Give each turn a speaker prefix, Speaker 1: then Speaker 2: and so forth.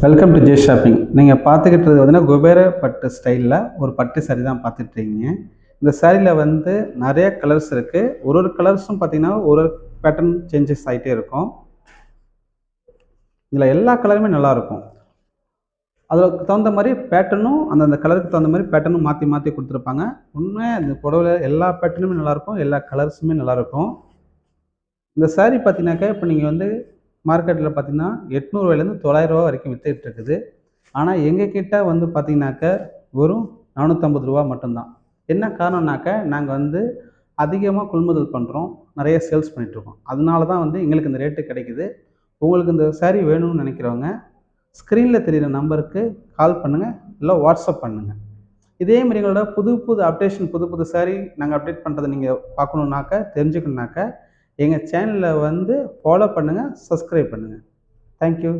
Speaker 1: Welcome to J shopping. நீங்கள் பார்த்துக்கிட்டது பார்த்தீங்கன்னா குபேர பட்டு ஸ்டைலில் ஒரு பட்டு சாரீ தான் பார்த்துட்ருக்கீங்க. இந்த சாரியில் வந்து நிறைய கலர்ஸ் இருக்குது. ஒரு கலர்ஸும் பார்த்தீங்கன்னா ஒரு பேட்டர்ன் சேஞ்சஸ் ஆகிட்டே இருக்கும். இதில் எல்லா கலருமே நல்லாயிருக்கும். அதுக்கு தகுந்த மாதிரி பேட்டர்னும் அந்தந்த கலருக்கு தகுந்த மாதிரி பேட்டர்னும் மாற்றி மாற்றி கொடுத்துருப்பாங்க. உண்மையாக இந்த புடவையில் எல்லா பேட்டர்னுமே நல்லாயிருக்கும், எல்லா கலர்ஸுமே நல்லாயிருக்கும். இந்த சாரீ பார்த்தீங்கன்னாக்கா இப்போ நீங்கள் வந்து மார்க்கெட்டில் பார்த்தீங்கன்னா 800 ரூபாயிலேருந்து 900 ரூபா வரைக்கும் விற்றுட்டு இருக்குது. ஆனால் எங்கள் கிட்ட வந்து பார்த்தீங்கன்னாக்கா வெறும் 450 ரூபா மட்டும்தான். என்ன காரணம்னாக்கா நாங்கள் வந்து அதிகமாக கொள்முதல் பண்ணுறோம், நிறைய சேல்ஸ் பண்ணிகிட்ருக்கோம். அதனால தான் வந்து எங்களுக்கு இந்த ரேட்டு கிடைக்குது. உங்களுக்கு இந்த சாரீ வேணும்னு நினைக்கிறவங்க ஸ்க்ரீனில் தெரிகிற நம்பருக்கு கால் பண்ணுங்கள், இல்லை வாட்ஸ்அப் பண்ணுங்கள். இதே மாதிரி எங்களோட புது புது அப்டேஷன், புது புது சாரீ நாங்கள் அப்டேட் பண்ணுறதை நீங்கள் பார்க்கணுன்னாக்கா, தெரிஞ்சுக்கணுன்னாக்கா எங்கள் சேனலை வந்து ஃபாலோ பண்ணுங்கள், சப்ஸ்கிரைப் பண்ணுங்கள். தேங்க்யூ.